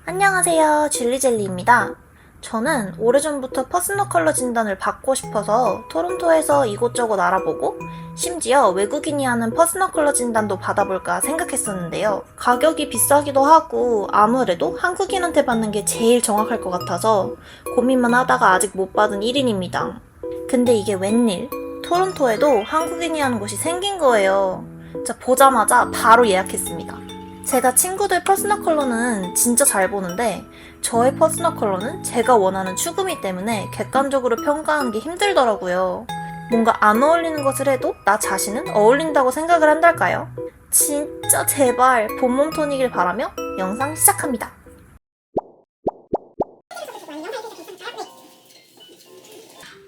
안녕하세요, 줄리젤리입니다. 저는 오래전부터 퍼스널 컬러 진단을 받고 싶어서 토론토에서 이곳저곳 알아보고 심지어 외국인이 하는 퍼스널 컬러 진단도 받아볼까 생각했었는데요. 가격이 비싸기도 하고 아무래도 한국인한테 받는 게 제일 정확할 것 같아서 고민만 하다가 아직 못 받은 1인입니다. 근데 이게 웬일? 토론토에도 한국인이 하는 곳이 생긴 거예요. 진짜 보자마자 바로 예약했습니다. 제가 친구들 퍼스널 컬러는 진짜 잘 보는데 저의 퍼스널 컬러는 제가 원하는 추구미 때문에 객관적으로 평가하는 게 힘들더라고요. 뭔가 안 어울리는 것을 해도 나 자신은 어울린다고 생각을 한달까요? 진짜 제발 본몸 톤이길 바라며 영상 시작합니다.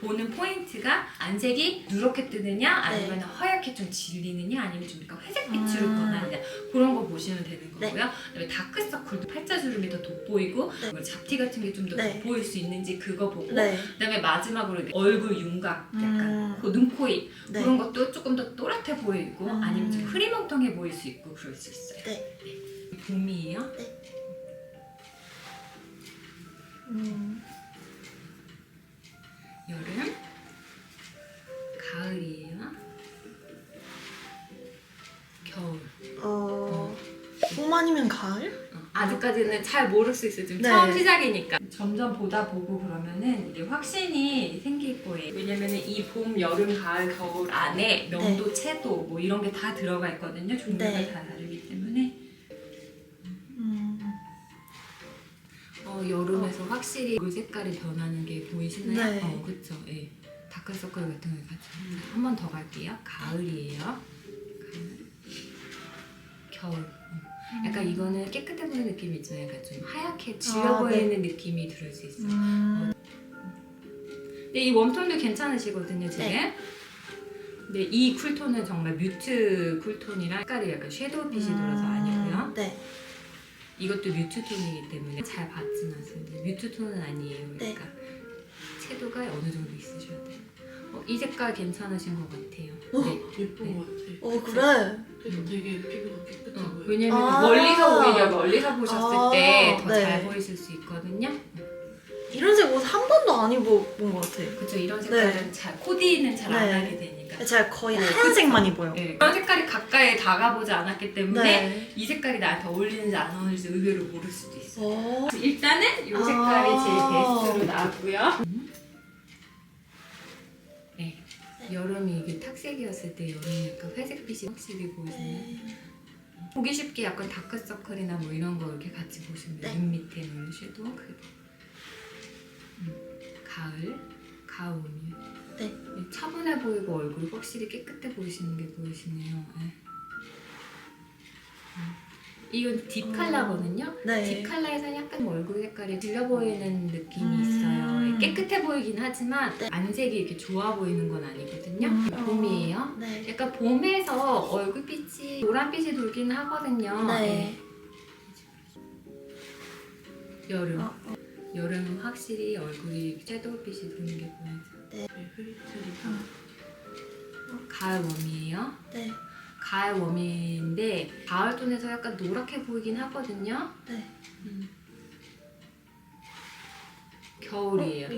보는 포인트가 안색이 누렇게 뜨느냐 아니면 하얗게 좀 질리느냐 아니면 좀 약간 회색 빛으로 변하느냐 그런 거 보시면 되는 거고요. 그다음에 다크서클도 팔자주름이 더 돋보이고 잡티 같은 게 좀 더 돋보일 수 있는지 그거 보고 그다음에 마지막으로 얼굴 윤곽 약간 눈, 코, 입 그런 것도 조금 더 또렷해 보이고 아니면 좀 흐리멍텅해 보일 수 있고 그럴 수 있어요. 봄이에요? 여름, 가을이에요. 겨울. 봄 아니면 가을? 아직까지는 잘 모를 수 있어요. 지금 처음 시작이니까. 점점 보다 보고 그러면은 이게 확신이 생길 거예요. 왜냐면은 이 봄, 여름, 가을, 겨울 안에 명도, 채도 뭐 이런 게 다 들어가 있거든요. 종류가 다 다르기 때문에. 여름에서 확실히 그 색깔이 변하는 게 보이시나요? 그쵸. 예. 다크서클 같은 거 같이 한 번 더 갈게요. 가을이에요. 가을. 겨울. 약간 이거는 깨끗해 보이는 느낌이 있잖아요. 약간 좀 하얗게 질려 보이는 느낌이 들을 수 있어요. 근데 이 웜톤도 괜찮으시거든요, 지금. 근데 이 쿨톤은 정말 뮤트 쿨톤이랑 색깔이 약간 섀도우빛이 돌아서 아니고요. 이것도 뮤트톤이기 때문에 잘 받진 않습니다. 뮤트톤은 아니에요. 그러니까 채도가 어느 정도 있으셔야 돼요. 이 색깔 괜찮으신 것 같아요. 예쁜 것 같아. 그래? 그래서 되게 피부가 깨끗해 보여. 왜냐면 멀리서 보셨을 때 더 잘 보이실 수 있거든요. 이런 색 옷 한 번도 안 입어본 것 같아. 그쵸, 이런 색깔은 잘 코디는 잘 안 하게 되니까. 제가 거의 하얀색만 입어요. 이런 색깔이 가까이 다가보지 않았기 때문에 이 색깔이 나한테 어울리는지 안 어울리는지 의외로 모를 수도 있어요. 일단은 이 색깔이 제일 베스트로 나왔고요. 여름이 이게 탁색이었을 때 여름이 약간 회색빛이 확실히 보이시나요? 보기 쉽게 약간 다크서클이나 뭐 이런 거 이렇게 같이 보시면 돼요. 눈 밑에 있는 섀도우 가을 봄이에요. 차분해 보이고 얼굴이 확실히 깨끗해 보이시는 게 보이시네요. 이건 딥 컬러거든요. 딥 컬러에서 약간 얼굴 색깔이 질려 보이는 느낌이 있어요. 깨끗해 보이긴 하지만 안색이 이렇게 좋아 보이는 건 아니거든요. 봄이에요. 약간 봄에서 얼굴빛이 노란빛이 돌긴 하거든요. 여름은 확실히 얼굴이 섀도우빛이 도는 게 보이죠. 가을 웜이에요. 가을 웜인데 가을 톤에서 약간 노랗게 보이긴 하거든요. 겨울이에요.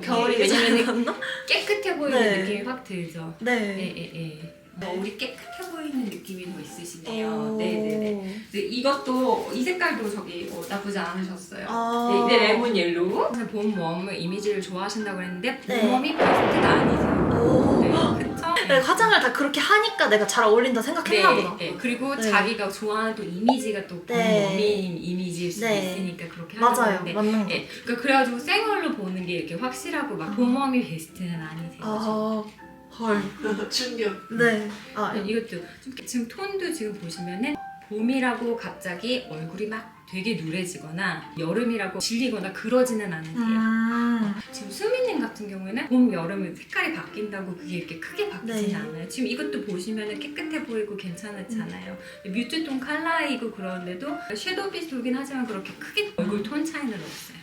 겨울이 왜냐면 깨끗해 보이는 느낌이 확 들죠. 우리 깨끗해 보이는 느낌이 더 있으시네요. 이것도 이 색깔도 나쁘지 않으셨어요. 레몬 옐로우. 봄 웜 이미지를 좋아하신다고 했는데 봄 웜이 베스트가 아니세요. 그쵸? 화장을 다 그렇게 하니까 내가 잘 어울린다 생각했나 보다. 그리고 자기가 좋아하는 또 이미지가 또 봄 웜인 이미지일 수도 있으니까 그렇게 하는 건데 맞는 거. 그래가지고 생얼로 보는 게 이렇게 확실하고 막 봄 웜이 베스트는 아니세요. 헐. 충격. 이것도 지금 톤도 지금 보시면은 봄이라고 갑자기 얼굴이 막 되게 누래지거나 여름이라고 질리거나 그러지는 않으세요. 지금 수민님 같은 경우에는 봄, 여름은 색깔이 바뀐다고 그게 이렇게 크게 바뀌지는 않아요. 지금 이것도 보시면은 깨끗해 보이고 괜찮았잖아요. 뮤트톤 컬러이고 그런데도 섀도우빛 돌긴 하지만 그렇게 크게 얼굴 톤 차이는 없어요.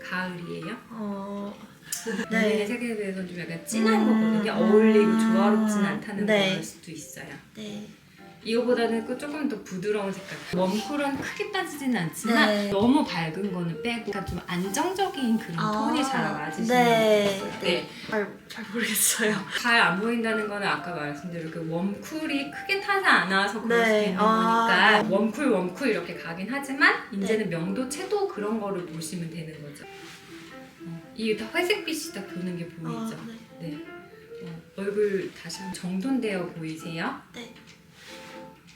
가을이에요. 본인의 색에 대해서는 좀 약간 진한 거거든요. 어울리고 조화롭진 않다는 걸 수도 있어요. 이거보다는 조금 더 부드러운 색깔. 웜쿨은 크게 빠지진 않지만 네. 너무 밝은 거는 빼고 약간 좀 안정적인 그런 톤이 잘 맞으시는 네. 것 같아요. 네. 잘 모르겠어요. 잘 안 보인다는 거는 아까 말씀드린 그 웜쿨이 크게 타지 않아서 그럴 네. 수 있는 아, 거니까 웜쿨 이렇게 가긴 하지만 이제는 명도 채도 그런 거를 보시면 되는 거죠. 이게 다 회색빛이 딱 도는 게 보이죠? 네. 얼굴 다시 한번 정돈되어 보이세요? 네.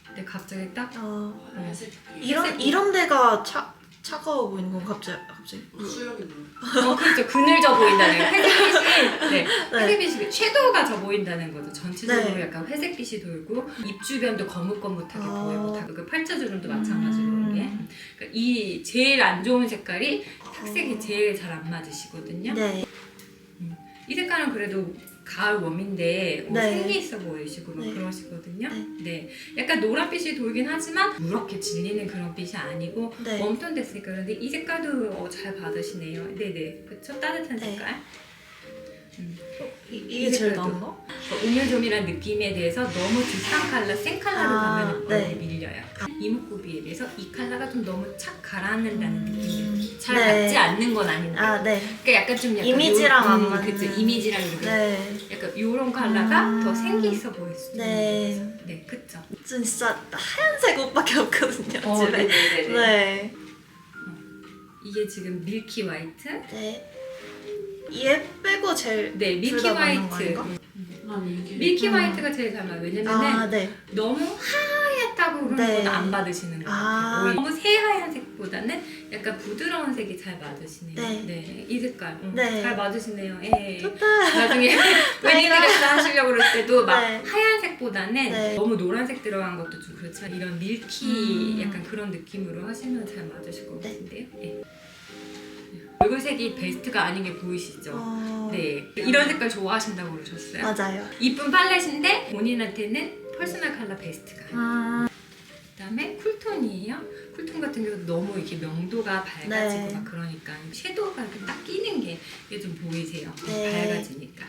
근데 갑자기 딱 하얀색 이런 데가 차가워 보이는 건 갑자기. 수염이 나요. 그렇죠. 그늘져 보인다는 거예요. 회색빛이 네. 회색빛이 섀도우가 져 보인다는 거죠. 전체적으로 네. 약간 회색빛이 돌고 입 주변도 거뭇거뭇하게 아. 보이고 다 그 팔자주름도 마찬가지로 이게 그러니까 이 제일 안 좋은 색깔이 탁색이 제일 잘 안 맞으시거든요. 네. 이 색깔은 그래도 가을 웜인데 네. 생기 있어 보이시고 막 네. 그러시거든요. 네. 약간 노란빛이 돌긴 하지만 무렇게 질리는 그런 빛이 아니고 네. 웜톤 됐으니까 그런데 이 색깔도 잘 받으시네요. 네네. 그쵸? 따뜻한 네. 색깔. 이게 제일 나은가? 음료점이란 느낌에 대해서 너무 딥한 컬러, 센 컬러로 가면 네. 밀려요. 이목구비에 비해서 이 컬러가 좀 너무 착 가라앉는다는 느낌이 잘 네. 받지 않는 건 아닌데 네. 그러니까 약간 좀 약간 이미지랑 안 맞는. 그쵸, 이미지랑 이렇게 네. 약간 요런 컬러가 더 생기 있어 보일 수도 네. 있는 거죠. 네, 그쵸. 진짜 하얀색 옷밖에 없거든요, 집에. 네네네. 네. 이게 지금 밀키 화이트? 네. 얘 빼고 제일 네, 밀키 둘다 맞는 화이트. 거 난 이게 밀키 화이트가 제일 잘 맞아요. 왜냐면은 네. 너무 하얗다고 그러는 네. 건 안 받으시는 것 같아요. 오히려 너무 새하얀 색보다는 약간 부드러운 색이 잘 맞으시네요. 네. 이 색깔. 네. 잘 맞으시네요. 예. 좋다. 나중에 웨딩드레스 하시려고 그럴 때도 막 네. 하얀 색보다는 네. 너무 노란색 들어간 것도 좀 그렇지만 이런 밀키 음. 약간 그런 느낌으로 하시면 잘 맞으실 것 네. 같은데요. 예. 얼굴색이 베스트가 아닌 게 보이시죠? 네. 네. 이런 색깔 좋아하신다고 그러셨어요? 맞아요. 이쁜 팔레트인데 본인한테는 퍼스널 컬러 베스트가 아니에요. 음, 그다음에 쿨톤이에요. 쿨톤 같은 경우도 너무 이렇게 명도가 밝아지고 네. 막 그러니까 섀도우가 이렇게 딱 끼는 게 이게 좀 보이세요. 네. 밝아지니까.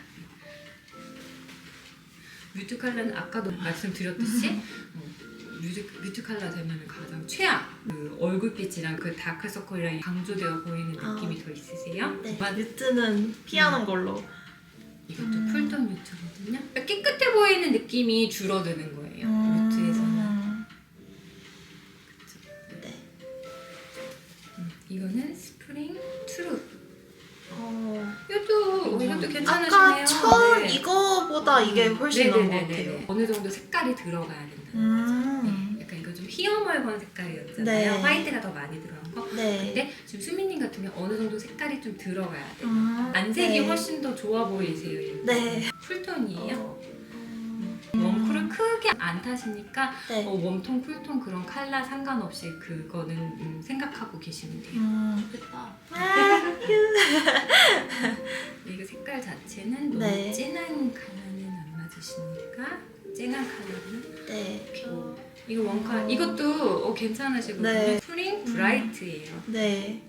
뮤트 컬러는 아까도 말씀드렸듯이 뮤트 컬러 되면 가장 최악. 그 얼굴빛이랑 그 다크서클이랑 강조되어 보이는 느낌이 더 있으세요? 네. 뮤트는 피하는 걸로. 이것도 쿨톤 뮤트거든요. 그러니까 깨끗해 보이는 느낌이 줄어드는 거예요. 뮤트에서는. 네. 이거는 스프링 트루. 어, 이것도 괜찮으시네요. 아까 처음 네. 이거보다 이게 훨씬 나은 것 네네네네. 같아요. 어느 정도 색깔이 들어가야 된다. 네, 약간 이거 좀 희어멀건 색깔이었잖아요. 네. 화이트가 더 많이 들어간 거. 네. 근데 지금 수민님 같은 경우 어느 정도 색깔이 좀 들어가야 돼요. 음, 안색이 네. 훨씬 더 좋아 보이세요. 이렇게. 네. 쿨톤이에요. 웜쿨을 크게 안 타시니까 네. 웜톤, 쿨톤 그런 컬러 상관없이 그거는 생각하고 계시면 돼요. 됐다. 이거 색깔 자체는 너무 네. 진한 컬러는 안 맞으시니까 진한 컬러는 네. 이거 원컬 이것도 괜찮으시거든요. 네. 스프링 브라이트예요. 네.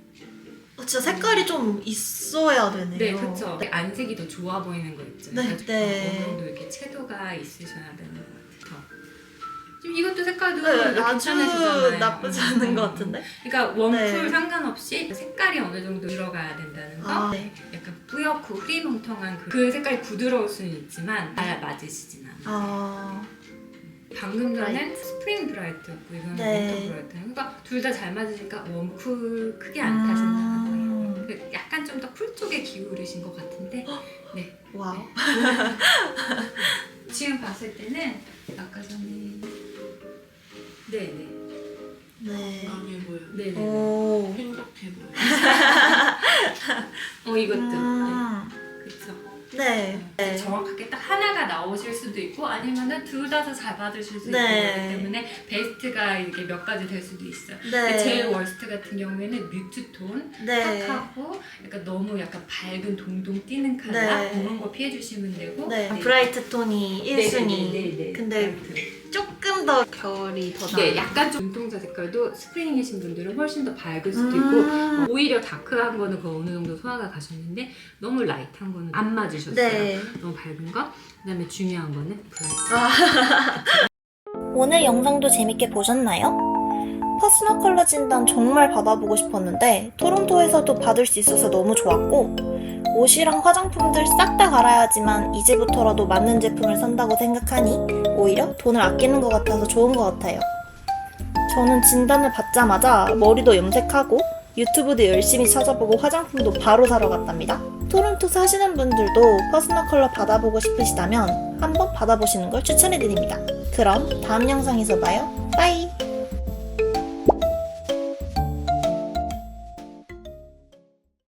진짜 색깔이 좀 있어야 되네요. 네, 그렇죠. 안색이 더 좋아 보이는 거 있죠. 네, 네. 어느 정도 이렇게 채도가 있으셔야 되는 것 같아요. 지금 이것도 색깔도 네, 아주 괜찮으시잖아요. 나쁘지 않은 것 같은데? 그러니까 웜쿨 네. 상관없이 색깔이 어느 정도 들어가야 된다는 거. 네. 약간 뿌옇고 흐리멍텅한 그 색깔이 부드러울 수는 있지만 잘 맞으시진 않아요. 방금 전엔 스프링 브라이트였고 이거는 네. 윈터 브라이트. 그러니까 둘 다 잘 맞으니까 웜쿨 크게 안 타신다는 거예요. 그 약간 좀 더 쿨 쪽에 기울으신 것 같은데 네. 와우. 지금 봤을 때는 아까 전에 네네 네. 강해 보여. 네네 오. 행복해 보여. 이것도 음. 그쵸. 네. 네. 정확하게 딱 하나가 나오실 수도 있고 아니면은 둘 다 잘 받으실 수 네. 있기 때문에 베스트가 이렇게 몇 가지 될 수도 있어요. 네. 근데 제일 월스트 같은 경우에는 뮤트 톤, 네. 탁하고 약간 너무 약간 밝은 동동 띄는 컬러 네. 그런 거 피해 주시면 되고 네. 브라이트 톤이 1순위. 네네네. 근데 조금 더 결이 더 네, 나은. 약간 좀 눈동자 색깔도 스프링이신 분들은 훨씬 더 밝을 수도 음. 있고 오히려 다크한 거는 그 어느 정도 소화가 가셨는데 너무 라이트한 거는 안 맞으셨어요. 네. 너무 밝은 거. 그다음에 중요한 거는 브라이트. 오늘 영상도 재밌게 보셨나요? 퍼스널 컬러 진단 정말 받아보고 싶었는데 토론토에서도 받을 수 있어서 너무 좋았고, 옷이랑 화장품들 싹 다 갈아야 하지만 이제부터라도 맞는 제품을 산다고 생각하니 오히려 돈을 아끼는 것 같아서 좋은 것 같아요. 저는 진단을 받자마자 머리도 염색하고 유튜브도 열심히 찾아보고 화장품도 바로 사러 갔답니다. 토론토 사시는 분들도 퍼스널 컬러 받아보고 싶으시다면 한번 받아보시는 걸 추천해드립니다. 그럼 다음 영상에서 봐요. 빠이!